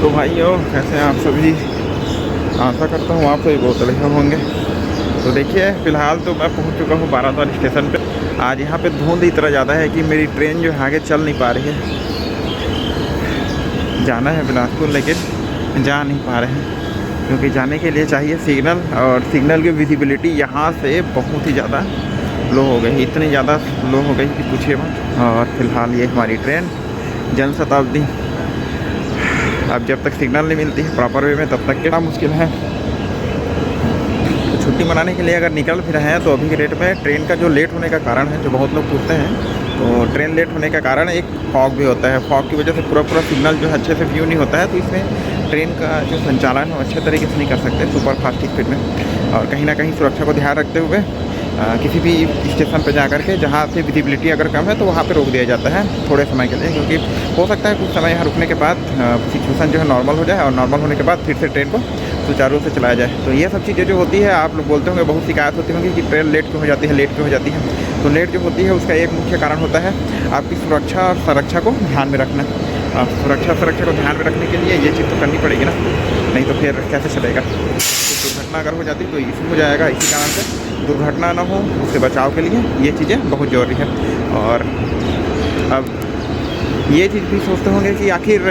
तो भाइयों कैसे हैं आप सभी। आशा करता हूँ आप सभी बहुत बढ़िया होंगे। तो देखिए फ़िलहाल तो मैं पहुँच चुका हूँ बाराद्वार स्टेशन पे। आज यहाँ पे धुंध इतना ज़्यादा है कि मेरी ट्रेन जो है आगे चल नहीं पा रही है। जाना है बिलासपुर लेकिन जा नहीं पा रहे हैं क्योंकि जाने के लिए चाहिए सिग्नल, और सिग्नल की विजिबिलिटी यहाँ से बहुत ही ज़्यादा लो हो गई, इतनी ज़्यादा लो हो गई कि पूछिए मत। और फिलहाल ये हमारी ट्रेन जनशताब्दी, अब जब तक सिग्नल नहीं मिलती है प्रॉपर वे में तब तक कितना मुश्किल है। तो छुट्टी मनाने के लिए अगर निकल भी रहे हैं तो अभी के डेट में ट्रेन का जो लेट होने का कारण है, जो बहुत लोग पूछते हैं, तो ट्रेन लेट होने का कारण एक फॉग भी होता है। फॉग की वजह से पूरा सिग्नल जो है अच्छे से व्यू नहीं होता है, तो इसमें ट्रेन का जो संचालन है वो अच्छे तरीके से नहीं कर सकते सुपर फास्ट स्पीड में। और कहीं ना कहीं सुरक्षा को ध्यान रखते हुए किसी भी स्टेशन पर जा कर के जहाँ से विजिबिलिटी अगर कम है तो वहाँ पे रोक दिया जाता है थोड़े समय के लिए, क्योंकि हो सकता है कुछ समय यहाँ रुकने के बाद सिचुएशन जो है नॉर्मल हो जाए, और नॉर्मल होने के बाद फिर से ट्रेन को सुचारू रूप से चलाया जाए। तो ये सब चीज़ें जो होती है, आप लोग बोलते होंगे, बहुत शिकायत होती होंगी कि ट्रेन लेट क्यों हो जाती है, लेट क्यों हो जाती है। तो लेट जो होती है उसका एक मुख्य कारण होता है आपकी सुरक्षा और संरक्षा को ध्यान में रखना। सुरक्षा को ध्यान में रखने के लिए ये चीज़ तो करनी पड़ेगी ना, नहीं तो फिर कैसे चलेगा। तो दुर्घटना अगर हो जाती तो इशू हो जाएगा। इसी कारण से दुर्घटना ना हो उससे बचाव के लिए ये चीज़ें बहुत ज़रूरी है। और अब ये चीज़ भी सोचते होंगे कि आखिर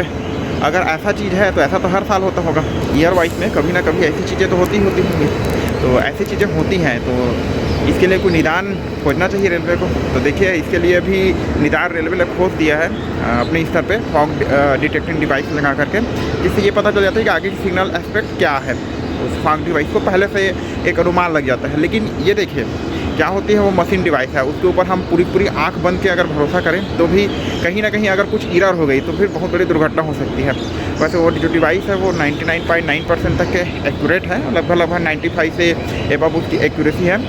अगर ऐसा चीज़ है तो ऐसा तो हर साल होता होगा, ईयर वाइज में कभी ना कभी ऐसी चीज़ें तो होती होंगी। तो ऐसी चीज़ें होती हैं तो इसके लिए कोई निदान खोजना चाहिए रेलवे को। तो देखिए इसके लिए भी निदान रेलवे ने खोज दिया है अपने स्तर पे फॉग डिटेक्टिंग डिवाइस लगा करके, जिससे ये पता चल जाता है कि आगे की सिग्नल एस्पेक्ट क्या है। उस फॉग डिवाइस को पहले से एक अनुमान लग जाता है। लेकिन ये देखिए क्या होती है, वो मशीन डिवाइस है, उसके ऊपर हम पूरी आंख बंद के अगर भरोसा करें तो भी कहीं ना कहीं अगर कुछ एरर हो गई तो फिर बहुत बड़ी दुर्घटना हो सकती है। वैसे वो जो डिवाइस है वो 99.9% तक के एक्यूरेट है, लगभग 95 से एबव उसकी एक्यूरेसी है।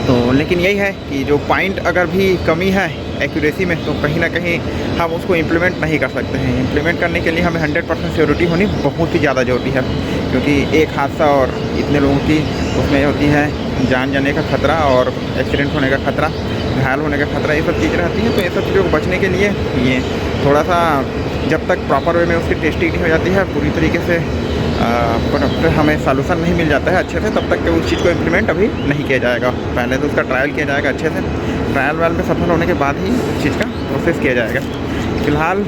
तो लेकिन यही है कि जो पॉइंट अगर भी कमी है एक्यूरेसी में तो कहीं ना कहीं हम उसको इम्प्लीमेंट नहीं कर सकते हैं। इम्प्लीमेंट करने के लिए हमें 100% सिक्योरिटी होनी बहुत ही ज़्यादा ज़रूरी है, क्योंकि एक हादसा और इतने लोगों की उसमें होती है जान जाने का खतरा और एक्सीडेंट होने का खतरा, घायल होने का खतरा, ये सब चीज़ें रहती हैं। तो ये सब चीज़ों को बचने के लिए ये थोड़ा सा जब तक प्रॉपर वे में उसकी टेस्टिंग नहीं हो जाती है पूरी तरीके से, पर हमें सॉल्यूशन नहीं मिल जाता है अच्छे से, तब तक उस चीज़ को इम्प्लीमेंट अभी नहीं किया जाएगा। पहले तो उसका ट्रायल किया जाएगा अच्छे से, ट्रायल वायल में सफल होने के बाद ही उस चीज़ का प्रोसेस किया जाएगा। फ़िलहाल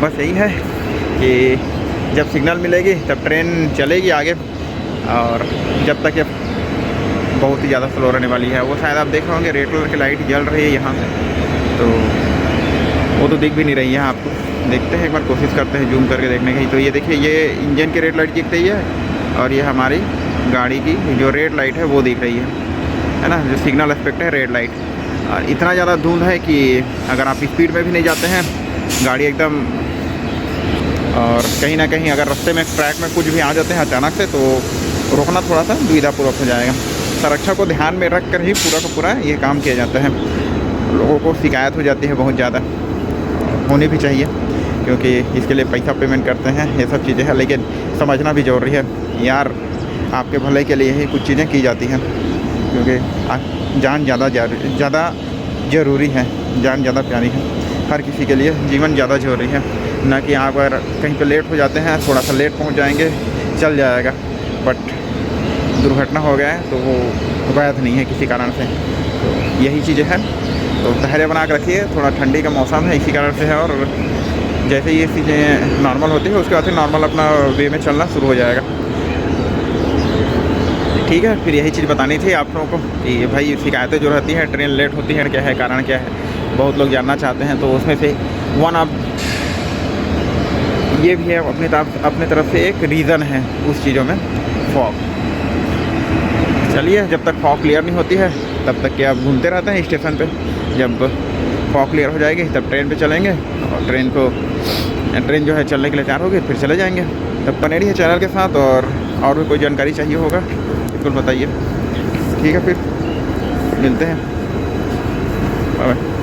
बस यही है कि जब सिग्नल मिलेगी तब ट्रेन चलेगी आगे, और जब तक ये बहुत ही ज़्यादा स्लो रहने वाली है। वो शायद आप देख रहे होंगे रेड कलर की लाइट जल रही है यहाँ से, तो वो तो दिख भी नहीं रही है आपको। देखते हैं एक बार, कोशिश करते हैं जूम करके देखने की। तो ये देखिए ये इंजन की रेड लाइट दिख रही है, और ये हमारी गाड़ी की जो रेड लाइट है वो दिख रही है ना, जो सिग्नल एस्पेक्ट है रेड लाइट। और इतना ज़्यादा धुंध है कि अगर आप स्पीड में भी नहीं जाते हैं गाड़ी एकदम, और कहीं ना कहीं अगर रास्ते में ट्रैक में कुछ भी आ जाते हैं अचानक से तो रोकना थोड़ा सा दुविधापूर्वक हो जाएगा। सुरक्षा को ध्यान में रख कर ही पूरा का पूरा ये काम किया जाता है। लोगों को शिकायत हो जाती है बहुत ज़्यादा, होनी भी चाहिए, क्योंकि इसके लिए पैसा पेमेंट करते हैं, ये सब चीज़ें हैं। लेकिन समझना भी ज़रूरी है यार, आपके भले के लिए ही कुछ चीज़ें की जाती हैं, क्योंकि जान ज़्यादा ज़रूरी है, जान ज़्यादा प्यारी है। हर किसी के लिए जीवन ज़्यादा ज़रूरी है, ना कि आप अगर कहीं पे लेट हो जाते हैं, थोड़ा सा लेट पहुंच जाएंगे चल जाएगा, बट दुर्घटना हो गया है तो वो वैध नहीं है किसी कारण से। तो यही चीज़ें हैं, तो धैर्य बना के रखिए। थोड़ा ठंडी का मौसम है इसी कारण से है, और जैसे ये चीज़ें नॉर्मल होती है उसके बाद फिर नॉर्मल अपना वे में चलना शुरू हो जाएगा। ठीक है, फिर यही चीज़ बतानी थी आप लोगों को कि भाई शिकायतें जो रहती हैं ट्रेन लेट होती है क्या है, कारण क्या है, बहुत लोग जानना चाहते हैं। तो उसमें से वन ऑफ ये भी है अपने तरफ से एक रीज़न है उस चीज़ों में फॉग। चलिए, जब तक फॉग क्लियर नहीं होती है तब तक क्या आप घूमते रहते हैं स्टेशन पे। जब फॉग क्लियर हो जाएगी तब ट्रेन पे चलेंगे, और ट्रेन जो है चलने के लिए तैयार होगी, फिर चले जाएंगे। तब बने रहिए चैनल के साथ, और भी कोई जानकारी चाहिए होगा बिल्कुल बताइए। ठीक है, फिर मिलते हैं, बाय बाय।